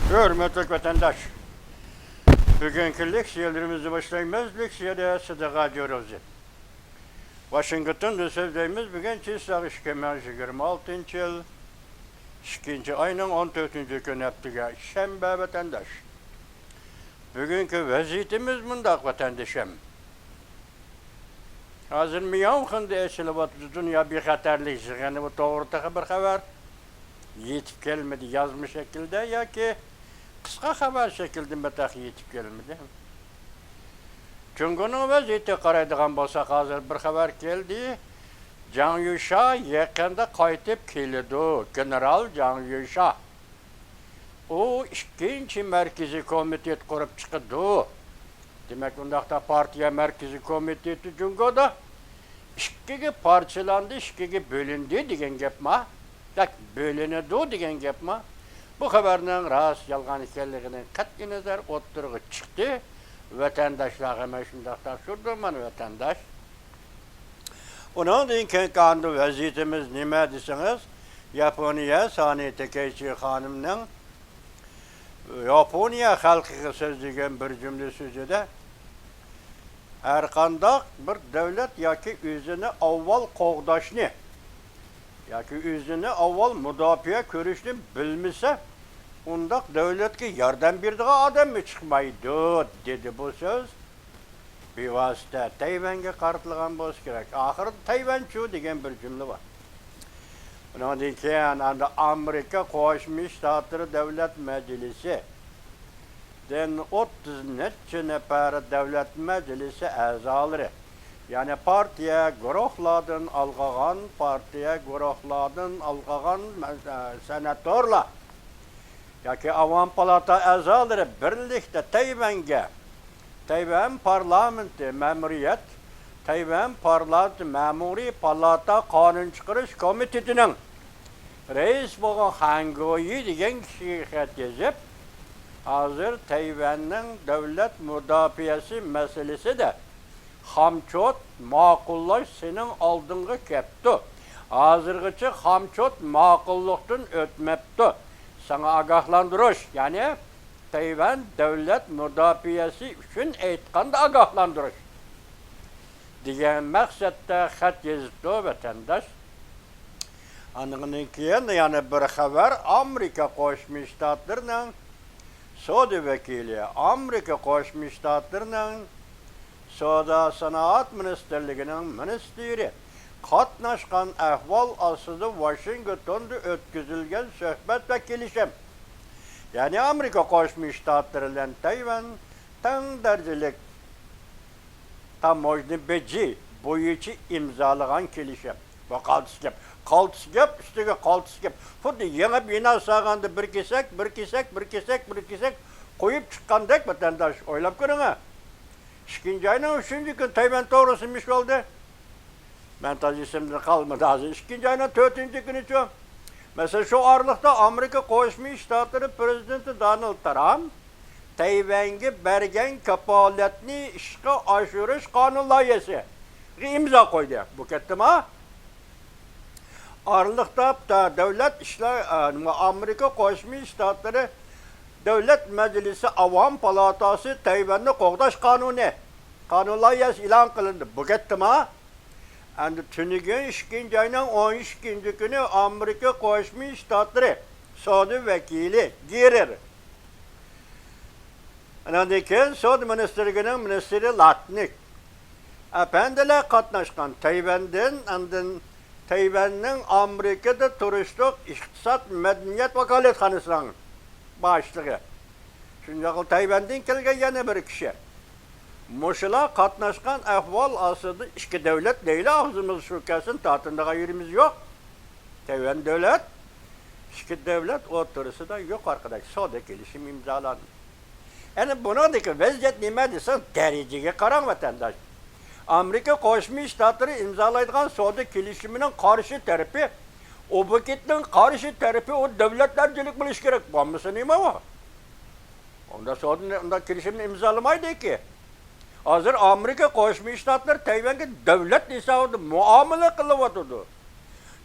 Hürmetli vatandaş, bugünkü leksiyalarımızı başlayımız, leksiyada sadaka ediyoruz. Washington'da sözlerimiz bugün Çiğsağış Kemerci 26. yıl, 2. ayının 14. günü yaptığı şembe vatandaş. Bugünkü vaziyetimiz mındak vatandaşım. Hazır miyavkında eşilibat dünya bir xatarlik yani bu doğrultuda bir haber yetip gelmedi yazmış şekilde ya ki kısa haber şekilde betak yetip gelmedi. Çünkü onun vaziyeti qaraydigan bolsak hazır bir haber geldi. Can Yuşa yakında qaytib keladi. General Can Yuşa. O ikinci merkezi komitet kurup çıkıdı. Demek undaqda partiya merkezi komiteti Cungo'da ikiga parçalandı, ikiga bölündü degen gap ma. Tak bölünedi degen gap ma. Bu haberning rast yalgan ekanligidan qat'iy nazar o'ttirg'i chiqdi. Vatandaşlarıma şundaqda şurduman vatandaş. Onun için kandı vaziyetimiz nima deseniz, Yaponiya Sani Tekeichi hanımның Yaponiya xalqiga so'zlagan bir cümle sözüde her qandaq bir devlet yoki o'zini avval qo'g'dashni yoki o'zini avval mudofaa ko'rishni bilmasa, undaq devletga yordam beradigan odam mı chiqmaydi dedi bu söz. Bevosita Tayvanga qaratilgan bo'lsa kerak. Oxiri Tayvanchu degan bir jumla bor. Bundan keyin Amerika Qo'shma Shtatlar Davlat Majlisi den 30 necha nafar davlat majlisi a'zolari, ya'ni partiya guruhlardan alg'agan senatorlar yoki Avam palata a'zolari birlikda Tayvan parlamenti ma'muriyat, Tayvan parlamenti ma'muriy palata qonun chiqarish komitetining rais bo'lgan Hangoyi degan kishiga xat yozib, hozir Tayvanning davlat mudofaasi masalasida hamchot ma'qullash sening oldinga kelibdi. Hozirgacha hamchot ma'qullikdan o'tmabdi. Sana ogohlantirish, ya'ni Tayvan davlat mudofaasi uchun aytganda ogohlantirish degan maqsadda xat yozibdi vatandash. Andan keyin yana bir xabar Amerika Qo'shma Shtatlarining savdo vakili, Amerika Qo'shma Shtatlarining savdo sanoat ministerligining ministri qatnashgan ahvol ostida Washingtonda o'tkazilgan suhbat va kelishim. Yani Amerika Qo'shma Shtatlari bilan Tayvan teng darajalik tamoyni beji bo'yicha imzolagan kelishim. Va qaltis gap ustiga qaltis gap. Xuddi yangi bino sog'anda bir kesak qo'yib chiqqandek vatandosh o'ylab ko'ring. 2. ayning 3. kun Tayvan to'g'risimiş oldu. Ben tazisimde kalmadı hazır. 2. ayının 4. günü mesela şu aralıkta Amerika Qo'shma Shtatlari prezidenti Donald Trump Tayvanga bergan kapolatni ishga oshirish qonun loyihasi imzo qo'ydi. Bu ketdimi? Aralıkta davlat ishlar Amerika Qo'shma Shtatlari Davlat Majlisi Avam palatasi Tayvanni qo'g'dash qonun loyihasi e'lon qilindi. Bu ketdimi? Endi tunigan 2. ayning 12. günü Amerika Qo'shma Shtatlari savdo vakili Gerer. Andan keyin savdo ministrligining ministri Latnik apandilar qatnashgan Tayvanning Amerikada turishlik iqtisod madaniyat vakolatxonasining boshlig'i. Shunday Tayvandan kelgan yana bir kishi. Muşula qatnaşkan ahval asıdı iki devlet değil ağzımız şükasın tatındağa yerimiz yok. Tayvan devlet, iki devlet oturusu da yok arkadaş. Savdo kelişim imzalandı. Yani bunadaki vaziyet nima desen dereceye karan vatandaş. Amerika Qo'shma Shtatlari imzalaydigan savdo kelishimining qarshi tarafi, o paketning qarshi tarafi o davlatlarchilik bo'lish kerak. Bo'lmasa nima bu? Onda kelishimni imzolamaydi ki. Hazır Amerika Qo'shma Shtatlari Tayvanga davlat hisobida muomala qilyapti.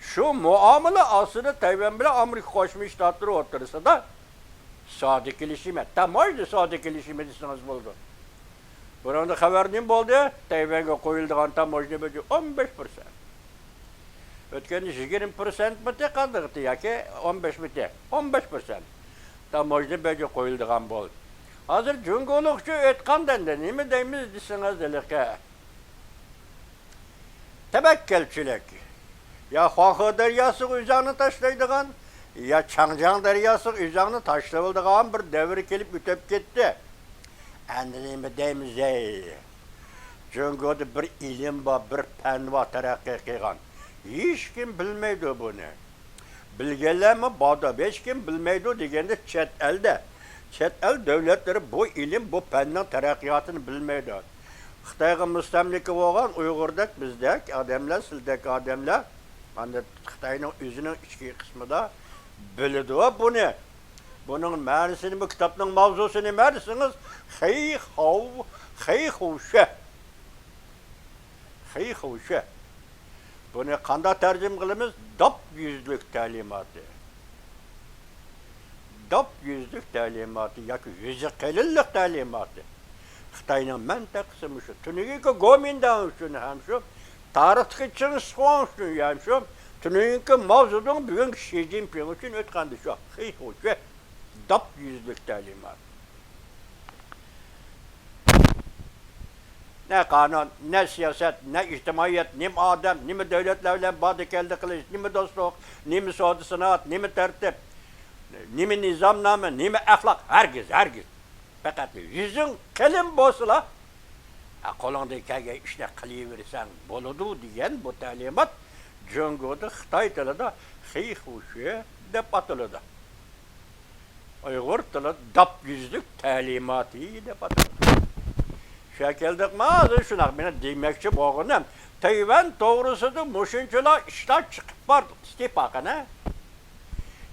Şu muomala aslida Tayvan bilan Amerika Qo'shma Shtatlari o'rtasida Sadık ilişime. Tamoydu sadık ilişime desiniz buldu. Buranın haber ne oldu? Tayvan'a koyulduğun tamoydu böyle 15%. Ötken 20% mi kaldı ya ki 15 mi? 15%. Tamoydu böyle koyulduğun bol. Hazır cüngolukçu etkandan da ne mi deyimiz desiniz delik. Tebekkelçilik. Ya Huanghe deryası üzerine taşlaydıgan, ya Changjiang deryası üzerine taşlayıldığan bir devir gelip ütüp gitti. Endine deyimiz ey. Cüngöde bir ilim var, bir fen var terakki kılgan. Hiç kim bilmeydi bunu. Bilgeler mi bağda, hiç kim bilmeydi degende chet elde. Chet el devletleri bu ilim, bu fennin terakkiyatını bilmeydi. Xitayga müstemliki olgan Uyg'urdek, bizdek adamlar, sizdek adamlar, hani Xitayning o'zining ichki qismida biladi bunu. Bunun ma'nosini, bu kitobning mavzusini nima desangiz, xiyxuvsha. Buni qanday tarjima qilamiz? Dop yuzlik ta'limoti. Dop yuzlik ta'limoti yoki yuzi qalillik ta'limoti. Xitayning mintaqasi shu. Tunigi Gomindan shuni ham shu. Tarixdagi Chingizxon shuni ham shu. Tunigi mavzuning bugun Xi Jinping uchun o'tgandi shu. Xiyxuvsha. Dop yuzlik ta'limot. Ne kanun, ne siyaset, ne ictimaiyet, ne adam, ne devletlerle badikelli kılıç, ne dostluk, ne suudi sanat, ne tertip, ne nizamname, ne ahlak, herkes. Fakat yüzün kelim bozula, kolundaki işte kılıverirsen boludu diyen bu talimat, Cungo'da, Xitay tilida xiyxuşu dep atıldı. Uyghur tili dap yüzlük talimatı dep atıldı. Şekildik mağazı şunak beni demekçi boğunum. Tayvan doğrusudur muşunçula işler çıkıp var istipakına.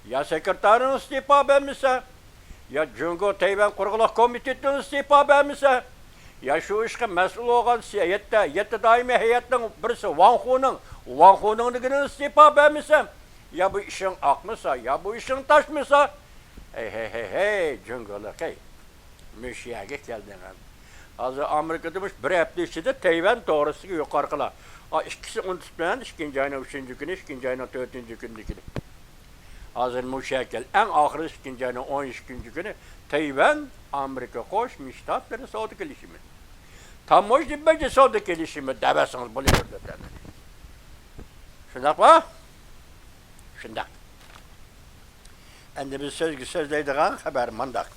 Ya sekreterin istifa vermişse, ya Cungo Tayvan Kurguluk Komitetinin istifa vermişse, ya şu işe mesul olan yetti daimi heyetinin birisi Wang Hu'nun istifa vermişse, ya bu işin akmışsa, ya bu işin taşmışsa, hey Cungo'luk hey, müşiyage geldin. Hazır Amerika demiş bir hafta içinde Tayvan doğrusu yukarıla. İkisi unutmayın, ikinci ayının 3. günü, ikinci ayının 4. günü. Hazır müşekil, en ahırı ikinci ayının 13. günü Tayvan, Amerika koş, müştatları Saudi gelişimi. Tam hoş değil bence Saudi gelişimi devesiniz bu liderden. Şundak mı? Şundak. Şimdi biz sözleydiğin haber mandak.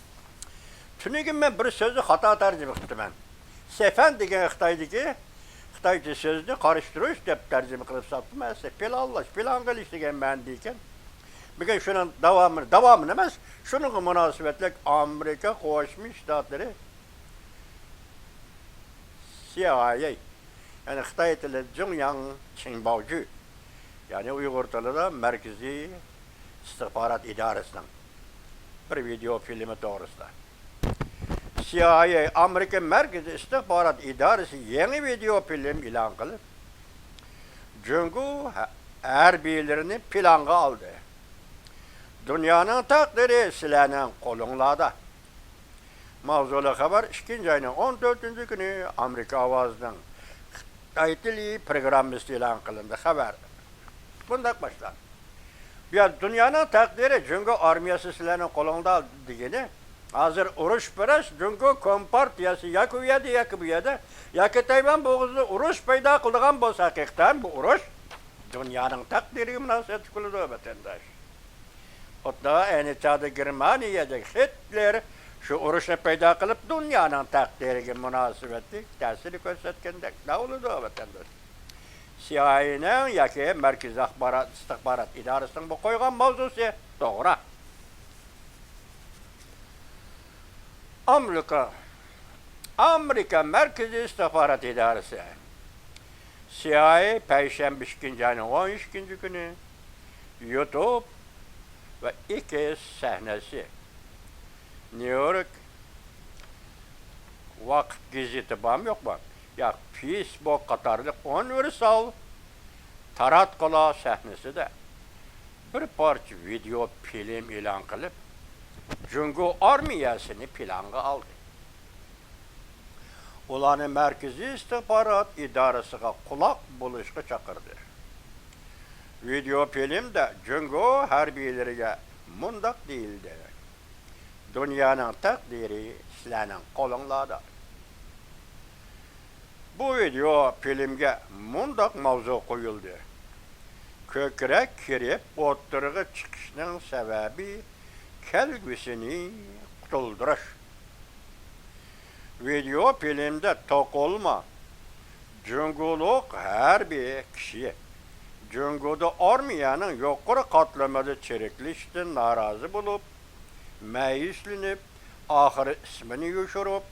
Çünkü ben bir sözü hata tercüme ettim ben. Sefen diye Xitaycı sözünü karıştırıyoruz dep tercüme kılıp sattım. Plan kılıç diye ben diyken. Bugün şunun devamını demez. Şunun münasebetle Amerika Koşmuş Ştatları CIA yani Xitay tili Zhongyang Qinbaoju yani Uyghur tili de Merkezi İstihbarat İdaresi'nin bir video filmi doğrusunda. CIA, Amerika Merkezi İstihbarat İdaresi yeni video film ilan kılıp, Cungo harbiylerini planga aldı. Dünyanın takdiri sizlerinin kolunlarda. Mavzulu haber 2. ayının 14. günü Amerika Avazı'nın Xitay dili programısı ilan kılındı haber. Bundan başlar. Ya dünyanın takdiri Cungo armiyası sizlerinin kolunda diyeni, hazır uruş peres, Cungo Kompartiyası ya kuvveti ya kuvveti, ya ki Tayvan boğazında uruş payda kıldığın bu hakikaten bu uruş, dünyanın takdiri münasebet kıldı vatandaş. Hatta en çağda Germaniye'de Hitler şu uruşu payda kılıp dünyanın takdiri münasebeti tesiri gösterkende ne oldu vatandaş? CIA'nın ya ki Merkez İstihbarat İdaresi'nin bu koygan mavzusu doğru. Amerika Merkezi İstihbarat İdaresi CIA Perşembe 2. ayının 13. günü YouTube ve 2 sahnesi New York Vakıf Gazeti bağım yok mu? Ya Facebook Katarlık universal Taratkala sahnesi de bir parça video film ilan kılıp Cungo armiyasını planga aldı. Ulanı Merkezi İstihbarat İdarəsine kulak buluşqa çakırdı. Video filmde Cungo harbiyeleriga mundaq deyildi. Dünyanın takdiri sizlerning qo'linglarda. Bu video filmge mundaq mavzu qo'yildi. Ko'krak kirib o'ttirg'i chiqishning sababi kelgusini qutuldirish. Video filmde to'qolma Cungoluk harbiy kishi Cungoda armiyanın yuqori qatlamada chiriklishdan norozi bo'lib, mayuslanib, oxiri ismini yo'shirib,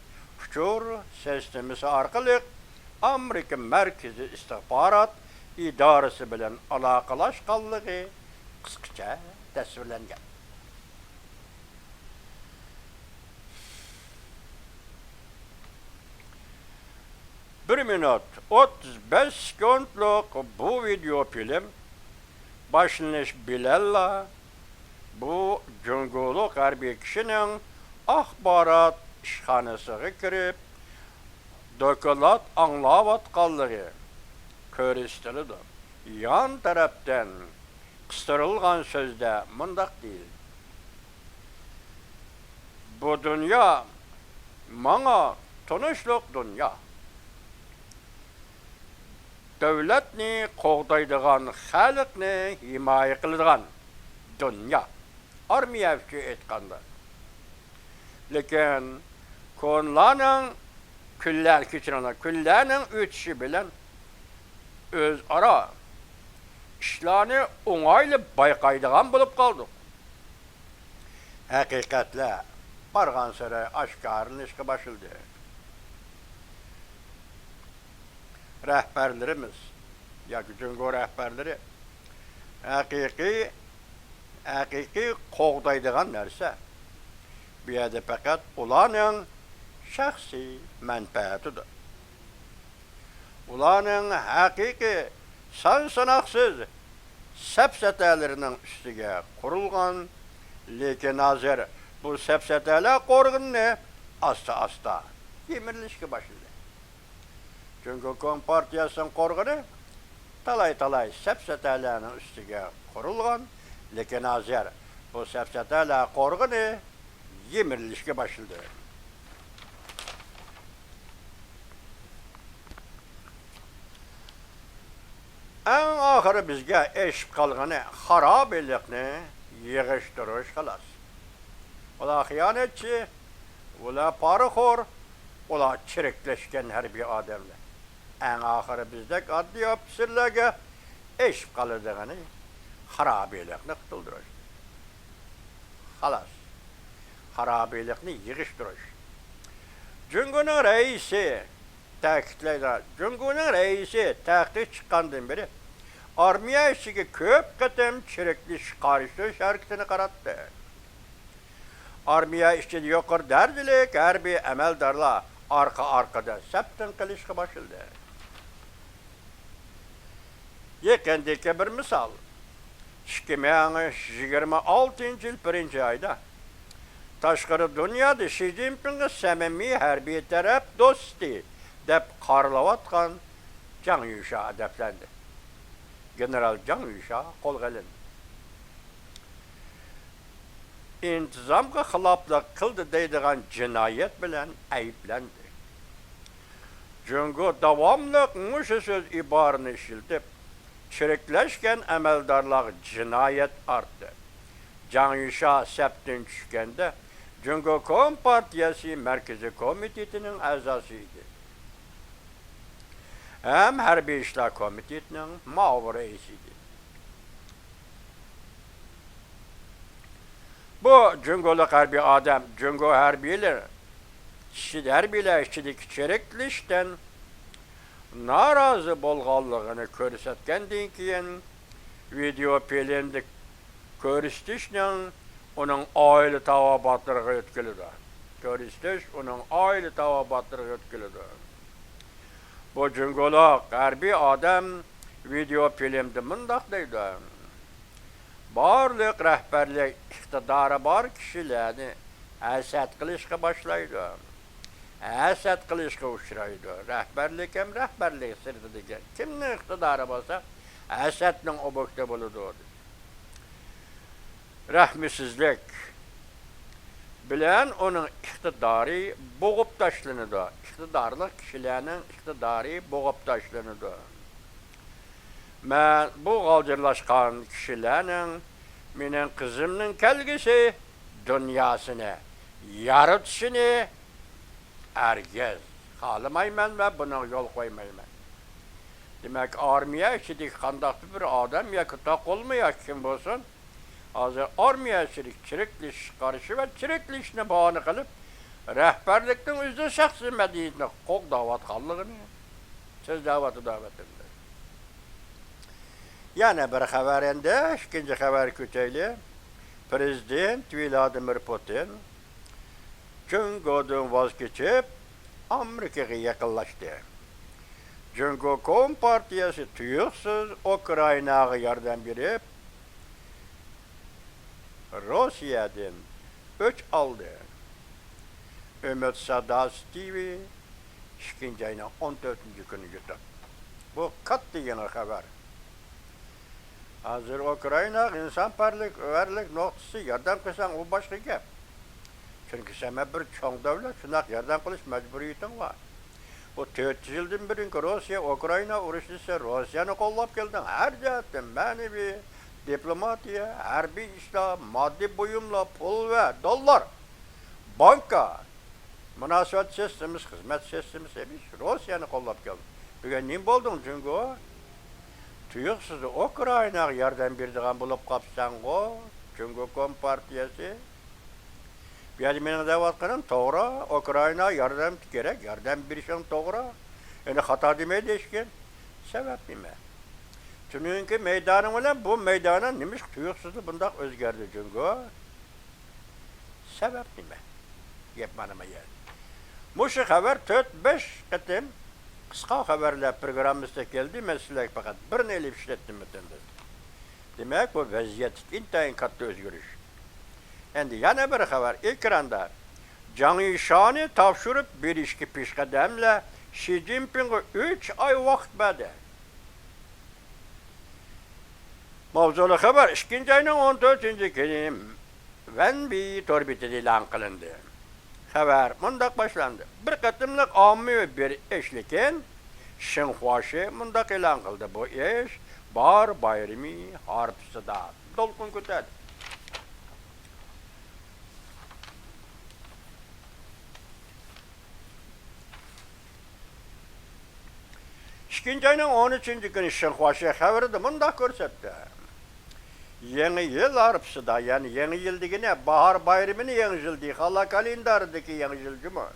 uchur sistemasi orqali Amerika Markaziy istihbarat idorasi bilan aloqalashganligi qisqacha tasvirlangan. Bir minut 35 sekundlik bu video film başlanış bilalla bu Cungoluk harbiy kişinin axbarat işxanasıga kirib doklad anlavatqanlığı ko'rsatildi. Yan taraftan qistirılgan sözde mundaq değil. Bu dünya mana tanışlık dünya. Devletni qo'g'daydigan, xalqni himoya qiladigan dünya. Armiya uchun aytganda. Lekin kunlarning o'tishi bilan o'zaro ishlarni o'ng'ayli bayqaydigan bo'lib qoldik. Haqiqatlar bargan sari oshkorlanishga boshildi. Rəhbərlərimiz, yoki Cungo rəhbərləri haqiqiy qoğdaydigan narsa bu yerda faqat ularning shaxsiy manfaatidir. Ularning haqiqiy son-sanoqsiz safsatalarning ustiga qurilgan, lekin hozir bu safsatalar qo'rg'inni asta-asta yemirilishga boshladi. Çünkü Kompartiyasının qorg'ini talay safsatalarning ustiga qurilgan, lekin hozir bu safsatalar qo'rg'ini yemirilishga boshladi. Eng oxiri bizga eshib qolgani xarobelikni yig'ishtirish xolos. Ular xiyonatchi, ular poraxo'r, ular chiriklashgan harbiy odamlar. En ahırı bizdek adli ofisirlerge eşip kalırdığını harabelikni kıtıldırır. Halas. Harabelikni yığıştırır. Cungo'nun reisi ta'kidlaydilar. Cungo'nun reisi taxtga chiqqandan beri armiya ishiga ko'p qatam chirikli chiqarishni harakatini qaratdi. Armiya ishida yuqori darajalik harbiy amaldorlar arka-arkada saptin qilishga boshildi. Yekendeki bir misal. 2026 yıl 1. ayda tashqari dünyada Xi Jinping'e samimiy harbiy taraf do'sti deb qaralavatgan Zhang Yusha adablendi. General Zhang Yusha qo'lga olindi. İntizamga xiloflik qildi deydigan jinoyat bilan ayblendi. Cungo davomli mushu so'z iborini ishlatib chiriklashgan amaldorlar jinoyat artdi. Zhang Yusha saptin tushganda Cungo Kompartiyasi Markaziy komitetining a'zosi edi. Ham harbiy ishlar komitetining muavir raisi edi. Bu Cungoluk harbiy adam, Cungo harbiyler ishidagi chiriklashdan norozi bo'lganligini ko'rsatgandan keyin video filmda ko'rsatishning uning oila tavobatlariga o'tkazildi. Bu Cungoluk harbiy adam video filmda mundaq deydi. barlıq rəhbərlik iqtidarı var kişilərini həsəd qilishqa başlaydı. Həsəd qilishqa uçraydı. Rəhbərlik hem rəhbərlik sırtıdır. Kimnin iqtidarı varsa həsədnin obokta buludu. Rəhmisizlik bilen onun iktidarı boğup taşlanıdı. İktidarlık kişilerin iktidarı boğup taşlanıdı. Ben bu kaldırlaşkan kişilerin benim kızımın kelgisi dünyasını, yaratışını herkes kalamayman ve buna yol koymayman. Demek armiya içidik kandak bir adam ya kıtak olmuyor kim olsun. Hazır armiya içidik çirikliş karışı ve çiriklişine bağını kılıp rehberlikten üzde şahsi mediyetine kok davat kallığını söz davatı davetinde. Yani bir haberinde, ikinci haber küteyli, Prezident Vladimir Putin Cungo'dan vazgeçip Amerika'ya yakınlaştı. Cungo Kom Partiyası tuyuksuz Ukrayna'ya yardım verip Rusya'dan öç aldı. Ümit Sadas TV ikinci ayının 14. günü gitti. Bu katlı yeni haber. Hazır Ukrayna insanperlik, överlik noktası yardım kılsan o başka gap. Çünkü sen bir çoğun devlet, şunak yardım kılış mecburiyetin var. Bu 400 yıldan birinki Rusya, Ukrayna uğraştıysa Rusya'nı kollap geldin. Her cihetten manevi, diplomatiya, harbi işler, maddi buyumla, pul ve dolar, banka, münasebet sistemimiz, hizmet sistemimiz hepsi Rusya'nı kollap geldin. Bugün ne buldun çünkü o? Tuyuksuz Ukrayna'ya yardım verdiğin bulup kapsan o, çünkü Kom Partiyası. Benim davatkanın doğru, Ukrayna'ya yardım gerek, yardım birişen doğru. Yani hata demeye değişken, sebep mi? Çünkü meydanı olan bu meydana neymiş tuyuksuzdu bundan özgerdi çünkü o. Sebep mi? Yapmanıma yani. Muşu haber 4-5 kıtım, kısa haberler programımızda geldi, mesela fakat bir neyle işlettim bütündür. Demek bu vaziyet intayın katlı özgürüş. Şimdi yana bir haber, ekranda Canı Şan'ı tavşırıp bir işki pişkademle Xi Jinping'e 3 ay vakt verdi. Mavzulu haber, 2. ayının 14. günü Wenbi torbiti ilan kılındı. Haber mundak başlandı. Bir katımlık ammi bir eşliken Şinhuaşı mundak ilan kıldı. Bu eş bar bayrami harpsıda dolkun kütedi. İkinci ayının 13. günü Şinhuaşı haberi de mundak görsetti. Yeni yıl harpsıda yani yeni yıl digine bahar bayramını yeni yıl değil. Allah kalendarındaki yeni yıl cuma.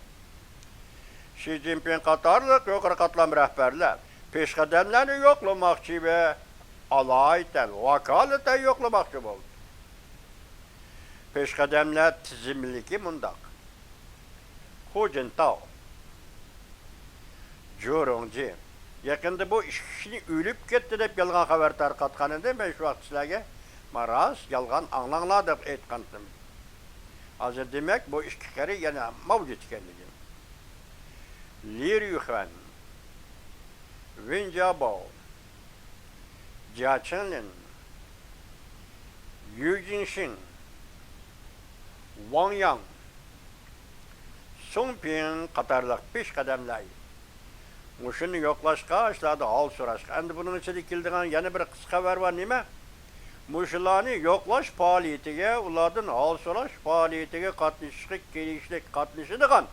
Xi Jinping Katarlık yukarı katlam rehberler. Peşkademlerini yoklamakçı ve alayeten, vakaleten yoklamakçı oldu. Peşkademler tizimliki mundak. Hu Jintao, Zhu Rongji. Yakında bu işini ölüp gitti deyip yalgan haber tarqatkanında ben şu vaqt sizlerge maraz, yalgan anlanladık etkandım. Hazır demek bu işkikleri yana mavcut kendini. Li Yuhan, Wen Jiabao, Jia Chenlin, Yu Jingxin, Wang Yang, Song Ping katarlık 5 kademler. Muşunu yoklaşka açladı hal soraşka. Endi bunun içinde kildiğin yeni bir kısa haber var nime? Muşulani yoklaş faaliyetiga, ulardan hal soraş faaliyetiga katlaşık gelişlik katlaşıdığın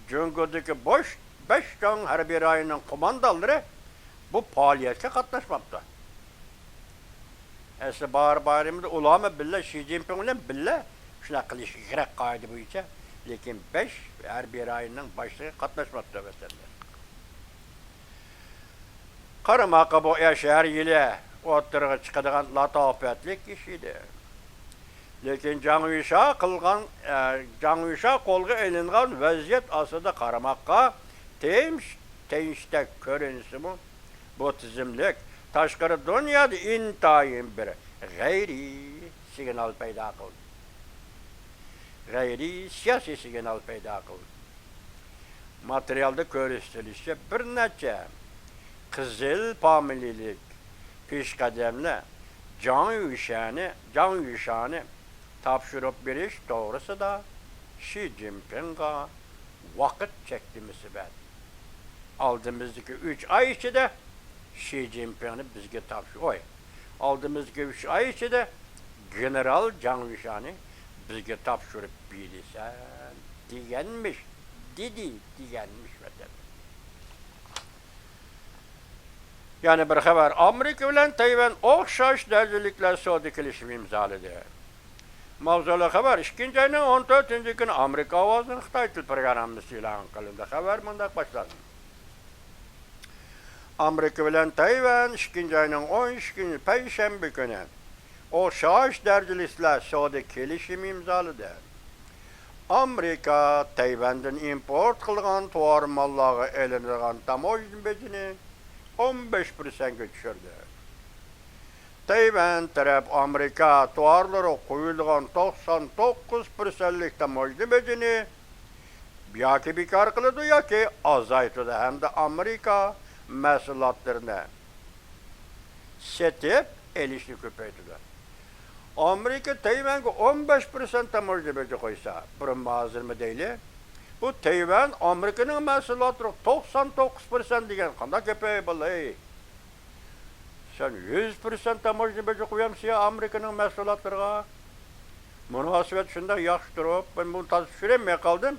Cungo'daki boş 5 can harbiy rayının komandaları bu faaliyete katlaşmakta. Esli bahar bayramında ulama billah Xi Jinping ile billah şuna kılış gerek kaydı bu içe. Lakin 5 harbiy rayının başlığı katlaşmakta mesela. Karımaka bu yaşar ile oturğa çıkadığan latafetlik kişiydi. Lakin Canvişa kılgan, Canvişa kolga elingan vaziyet asıda Karamakka tenişte körünsü mü? Bu tizimlik taşkarı dünyada intayın biri. gayri signal paydo qildi. Gayri siyosiy signal paydo qildi. Materialda ko'rsatilishicha bir necha qizil familiyalik peshqadamlar jon yuşani topshirib berish to'g'risida Xi Jinpingga vaqt chekdi musibat. Aldığımızdaki 3 ay içinde Xi Jinping'ni bizga topshirdi. Aldığımızdaki 3 ay içinde General Zhang Yushan'ı bizga topshirib bersa deganmish. Dedi deganmish vatan. Yani bir xabar Amerika bilan Tayvan o'xshash darajalik savdo kelishimi imzoladi. Mavzuli xabar 2 ayning 14-kuni Amerika ovozining Xitoy til programmasi e'lon qilindi. Xabar bunday boshlandi. Amerika bilan Tayvan 2 ayning 13-kuni payshanba kuni o'xshash darajalik savdo kelishimi imzoladi. Amerika Tayvandan import qilgan tovar mallarga elinadigan tamojin bedini 15%ga tushirdi. Tayvan taraf Amerika tovarlari qo'yilgan 99%lik tamojin bedini yoki bekor qiladi yoki azaytirdi hamda Amerika mahsulotlarini setib elishni ko'paytirdi. Amerika Tayvan'ga 15% tamojin bedini qo'ysa, bir ma'zurmi deyli? Bu Tayvan Amerika'nın mahsulotları 99% degan qanday ko'payib bo'ladi? Sen 100% tamojin bedini qo'yamsan ya Amerika'nın mahsulotlariga. Munosabat shunday yaxshi turib, men buni tushunmay qoldim,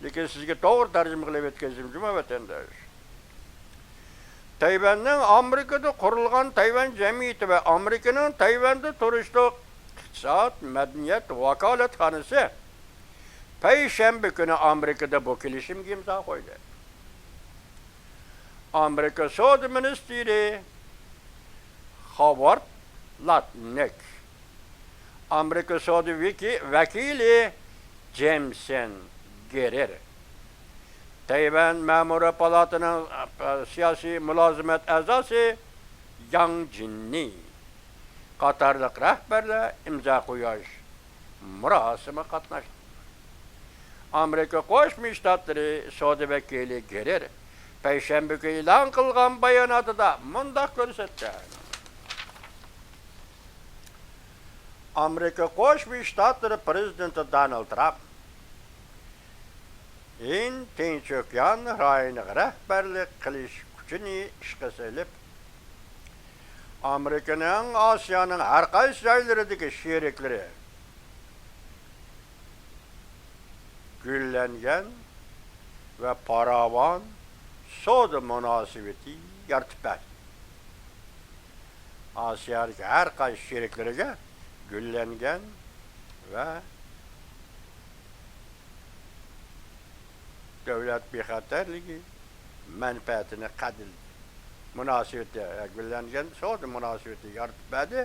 lekin sizga to'g'ri tarjima qilib yetkazdim, juma vatandosh. Tayvan'ın Amerika'da qurilgan Tayvan jamiyati va Amerika'nın Tayvan'da turishliq iqtisod, madaniyat vakolatxonasi payshanba kuni Amerika'da bu kelishimga imzo qo'ydi. Amerika Savdo ministri Howard Lutnick, Amerika Savdo vakili Jameson Gerer, Tayvan Ma'muriy palatining siyosiy mulozimat a'zosi Yang Jinni qatorliq rahbarlar imzo qo'yish marosimida qatnashdi. Amerika Qo'shma Shtatlari savdo vakili Gerer payshanba kuni e'lon qilgan bayonotida mundaq ko'rsatdi. Amerika Qo'shma Shtatlari prezidenti Donald Trump Tinch okean rayoniga rahbarlik qilish kuchini ishga solib, Amerikaning Osiyoning har qaysi joylaridagi sheriklari güllengen ve paravan savdo munosabati yaratib berdi. Asiyadagi har qaysi sheriklariga güllengen ve davlat bexatarligi manfaatini qadil munosabati güllengen savdo munosabati yaratib berdi.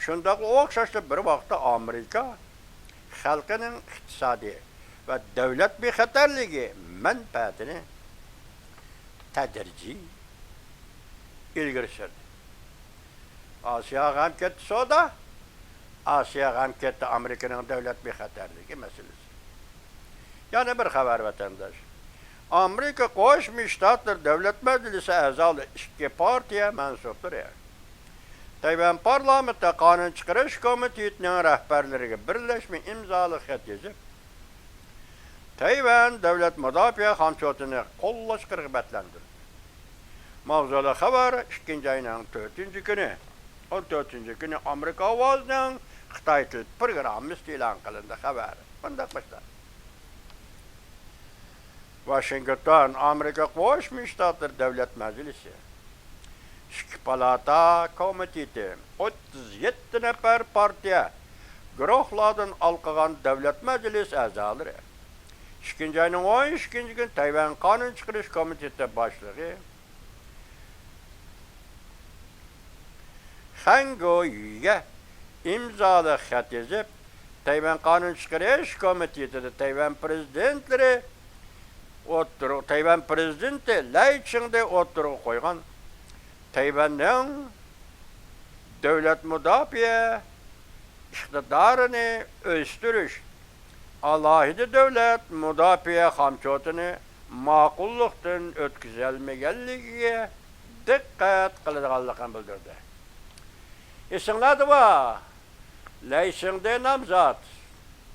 Shundoq o'xshashli bir vaqtda Amerika xalqining iqtisodiy ve devlet bexatarligi manfaatini tadrijiy ilgari surdi. Osiyoga ham ketdi savdo, Osiyoga ham ketdi Amerikaning devlet bexatarligi masalasi. Yana bir xabar vatandosh. Amerika Qo'shma Shtatlar Davlat Majlisi a'zolari 2 partiya mansublari Tayvan parlamentida qonun chiqarish komitetining rahbarlariga birlashma imzoli xat yozib, Tayvan davlat mudofaa hamkorligini qo'llashga rag'batlantirdi. Mavzuli xabar 2 ayning 4-kuni, 14-kuni Amerika ovozining Xitoy til programmasi e'lon qilindi. Xabar bunday boshlanadi. Washington Amerika Qo'shma Shtatlari Davlat Majlisi ikki palata komiteti 37 nafar partiya guruhlardan olqigan davlat majlisi a'zolari 2 ayning 12-kuni Tayvan qonun chiqarish komiteti boshlig'i Hangoyga imzoli xat yozib, Tayvan qonun chiqarish komitetida Tayvan prezidenti Lai Ching-de o'tirib qo'ygan Tayvanning devlet müdafiye iktidarını östürüş, alayida devlet müdafiye hamçotunu maqulluktan ötküzelmegenligiga dikkat qiladiganligini bildirdi. Esinglarda va Leysingde namzat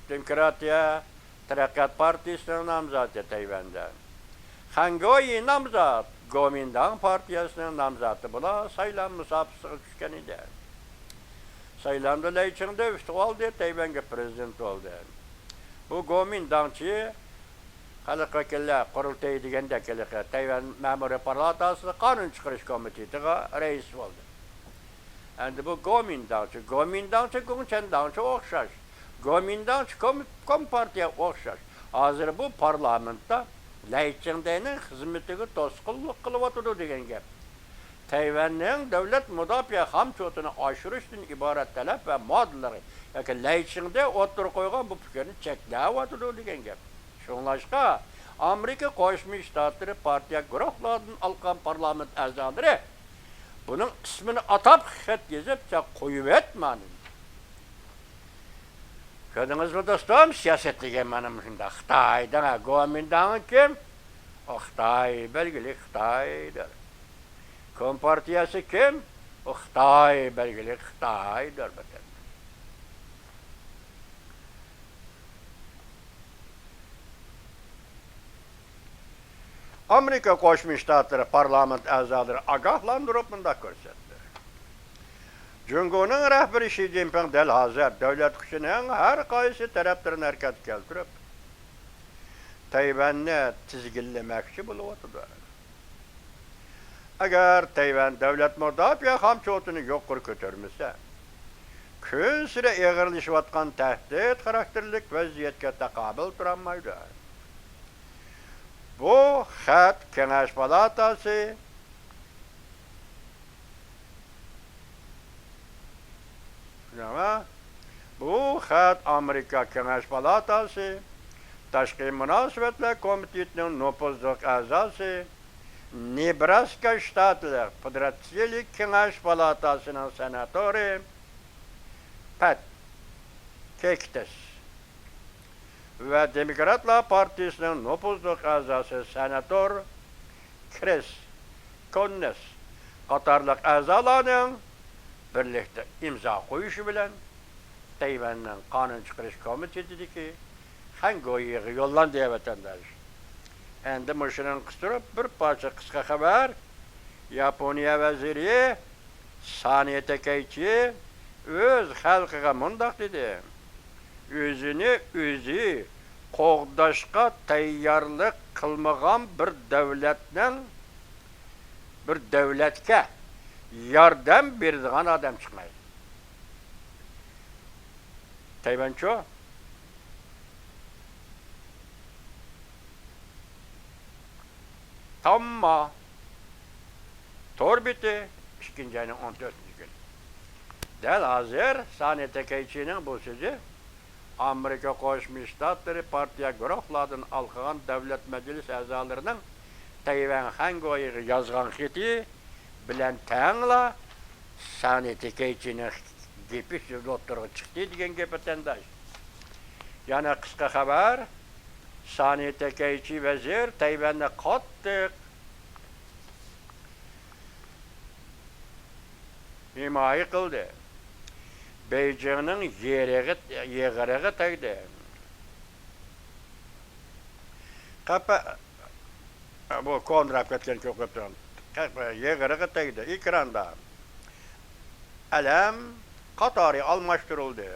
Demokratiya Taraqqiyot Partiyasining namzati Tayvanda. Hangoyi namzat Kuomintang Partiyasining namzati bilan saylan musofasiga tushgan edi. Saylandı Leysingde üstü oldu, Tayvanga prezident oldu. Bu Kuomintangchi Xalq vakillar qurultayi deganda Tayvan Ma'muriy palatasi qonun chiqarish komitetiga rais bo'ldi. Endi bu Kuomintangchi Kuomintangchi o'xshash. Kuomintangchi Kompartiya o'xshash. Hozir bu parlamentda Leysingdening xizmatiga to'sqinlik qilyotdi degan gap. Tayvanning davlat mudofaa hamchotini oshirishdan iborat talab va moddalari yoki Leysingde o'tirib qo'ygan bu fikrni cheklayotdi degan gap. Şunlaşqa Amerika Qo'shma Shtatlari partiya guruhlaridan alqan parlament a'zolari buning ismini atab xat yozib qo'yib etmadi. Ko'rdingizmi do'stim, siyosat degan mana shunda Xitoydan Kuomintang kim? O Xitoy, belgili Xitoydir. Kompartiyasi kim? O Xitoy, belgili Xitoydir. Amerika Qo'shma Shtatlari parlament a'zolari ogohlantirib bunda ko'rsatdi. Jungoning rahbari Shi Jinping dal hozir davlat kuchining har qaysi taraflarini harakatga keltirib, Tayvanni tizginlamoqchi bo'lyapti. Agar Tayvan davlat mudofaa hamchotini yo'qqa ko'tarmasa, kun sira eg'irlashayotgan tahdid xarakterlik vaziyatga taqobil turolmaydi. Bu xat Kengash palatasi bu xat Amerika Kengash palatasi Tashqi munosabatlar komitetining nopozliq a'zosi Nebraska shtati Federatsiya Kengash palatasining senatori Pat Kektes ve Demokratlar Partisi'nin nüfuzluk a'zosi senator Chris Konnes qatorliq a'zolarning birlikda imzo qo'yishi bilan Tayvanning qonun chiqarish komitetidagi Hangoyiga yo'llandi vatandosh. Endi mushuning qistirib bir parcha qisqa xabar. Yaponiya vaziri Saniye Takaichi o'z xalqiga mundaq dedi. Özünü özü qo'g'dashga tayyorlik qilmagan bir davlatga yordam beradigan odam chiqmaydi. Tayvancho tamma torbiti 2. ayning 14. günü. Dal hozir Saniye Takaichining bu so'zi Amerika Qo'shma Shtatlari partiya guruhlaridan alqagan davlat majlis a'zolarining Tayvan Hangoyiga yozgan xati bilan tangla Saniye Takaichining gapi o'tirib chiqdi degan gap vatandosh. Yana qisqa xabar Saniye Takaichi vazir Tayvanni qattiq himoya qildi. Beijingning yeg'iriga tegdi. Bu konrab ketgan ko'pdan. Yeg'iriga tegdi. Ekranda alam qatori almashtirildi.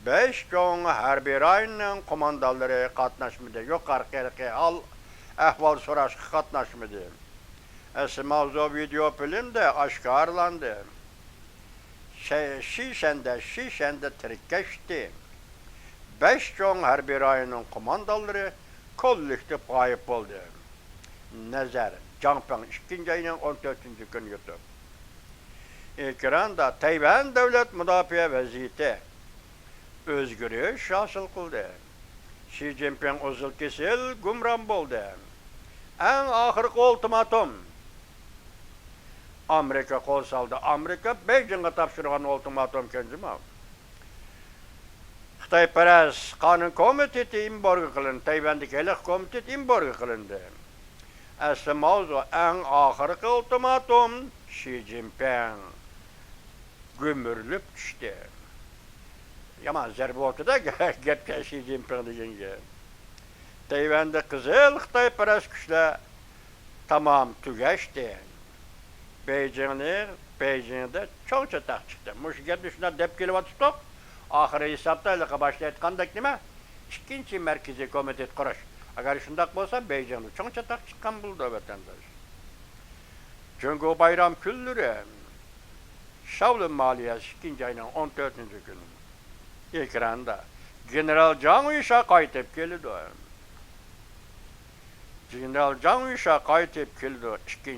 5 cho'ng harbiy rayonning qo'mondonlari qatnashmadi. Yuqorqi ahvol so'rashga qatnashmadi. Mavzu video filmda oshkorlandi. Şişende tirkeşti. 5 cho'ng harbiy rayonning qo'mondonlari kollektiv g'oyib bo'ldi. Nazar Jiangping 2. ayning 14. kuni YouTube. Ekranda Tayvan davlat mudofaa vaziyati o'zgarish hosil qildi. Shi Jinping uzil kesil gumron bo'ldi. Eng oxirgi ultimatum Amerika kol saldı. Amerika Beijing'e tapşırgan ultimatum kendimi aldı. Xitayperest Kanun Komiteti imborga kılındı. Tayvan'daki Elek Komitet imborga kılındı. Aslı mavzu en ahırkı ultimatum Xi Jinping gömürülüp düştü. Yaman zerbe oldu da gepke Xi Jinping degenge. Tayvan'da kızıl Xitayperest güçler tamam tügeçti. Beijing'de çok çatak çıktı. Muş gep düşüne dep kelip atıştık. Ahire hesapta ilaka başlayatkandak nime? İkinci merkezi komitet kuruş. Agar şundak bolsa Beijing'de çok çatak çıkan buldu vatandaş. Çünkü o bayram küllürü Şavlın Maliyesi 2. ayının 14. günü ekranda General Zhang Yuşa kayıtıp geldi. General Zhang Yuşa kayıtıp geldi.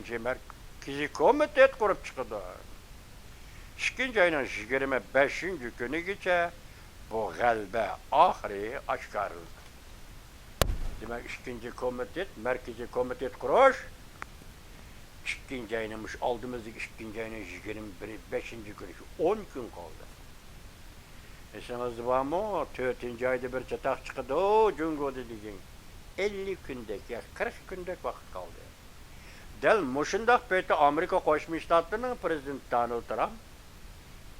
2. merkezi komitet kurup çıktı. 2. ayının 25. günü geçe bu galbe ahri aşkarıldı. Demek 2. komitet, merkezi komitet kuruş 2. ayınmış aldığımızdaki 2. ayının 25. günü 10 gün kaldı. Eseniz var mı? 4. ayda bir çatak çıktı. O Cungo dediğin 50 gündeki, 40 gündeki vakit kaldı. Del muşundak peyte Amerika Koşmuş Ştatlarının prezidenti Donald Trump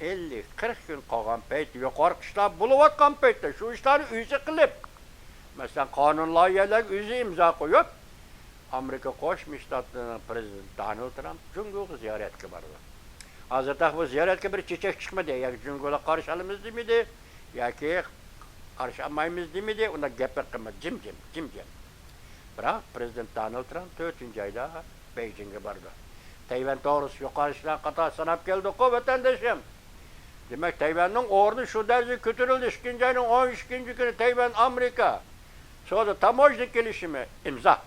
50-40 gün kalgan peyte yukarı kışlar buluvatkan peyte şu işleri üyesi kılıp mesela kanun layiyeler üyesi imza koyup Amerika Koşmuş Ştatlarının prezidenti Donald Trump Cungo'yu ziyaretke vardı. Hazreti bu ziyaretke bir çiçek çıkmadı. Ya Cungo'la karşılamız değil miydi? Ya ki karşılamayımız değil miydi? Ona gepek kılmadı. Cim. Bırak Prezident Donald Trump 4. ayda Beijing'e vardı. Tayvan doğrusu yukarısına kadar sanap geldi o vatandaşım. Demek Tayvan'ın ordu şu derece götürüldü. 2. ayının 13. günü Tayvan Amerika. Sonra tamojnik gelişimi imza.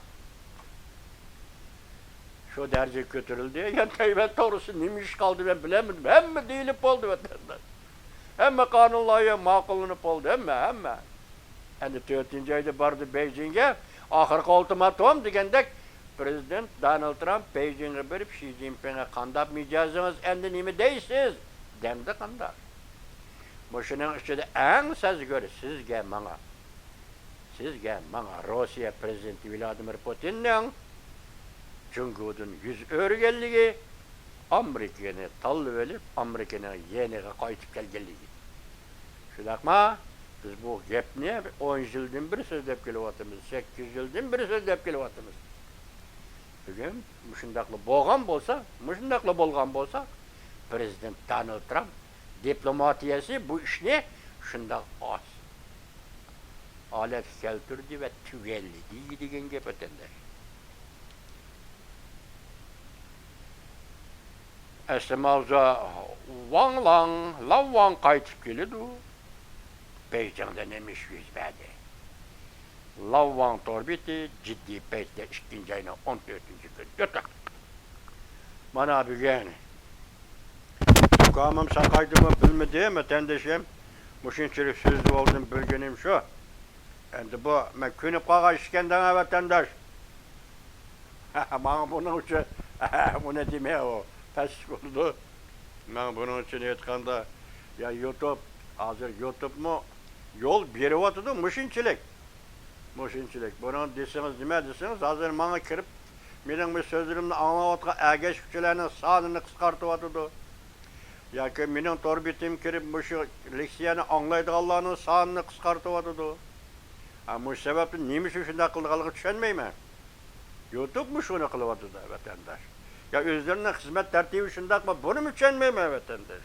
Şu derece götürüldü. Yani Tayvan doğrusu neymiş kaldı ben bilemedim. Hem değilip oldu vatandaş. Hem kanunlayı makullanıp oldu. Hem. Yani 4. ayda vardı Beijing'e. Ahırkı ultimatum degендek Prezident Donald Trump Beijing'e berip Xi Jinping'e kandap miyacağınız endi nimi deysiz demdi kandap. Bu şunun içinde en söz görü sizge bana Rusya Prezidenti Vladimir Putin'in Cungo'dun yüz örgelliği Amerika'nı tallı verip Amerika'nın yeniğe kayıtıp gelgelliği. Şudakma biz bu gepni 10 yıldan bir sözlep kelivatımız, 8 yıldan bir sözlep kelivatımız. Bugün müşündaklı bolgan bolsa, Prezident Donald Trump diplomatiyası bu işini şundak az. Alet keltirdi ve tügelli degen gep ötenler. Esmavza Lavang kaytıp geldi. Beijing'de nemiş yüz verdi. Lavang torbiti ciddi peyte 2. ayının 14. gün. Yatak. Bana bir gene. Tukamım sakaydımı bilmediğim vatandaşım. Muşun çürük sözlü oldum bilgenim şu. Endi bu men künüp kağa işkenden vatandaş. Bana bunun için bu ne demeye o. Pes oldu. Ben bunun için etkanda ya YouTube hazır YouTube mu yol biri vatıdı muşinçilik. Bunu deseniz nime deseniz hazır bana kirip benim bu sözlerimde anlavatka ergeç güçlerinin sağlığını kıskartı vatıdı. Ya ki benim torbitim kirip bu şu leksiyonu anlaydı Allah'ın sağlığını kıskartı vatıdı. Ama bu sebeple neymiş şunda kıldığı düşünmeyeyim mi? YouTube mu şunu kılıvatıdı vatandaş? Ya özlerine hizmet tertibi şundak mı? Bunu mu düşünmeyeyim mi vatandaş?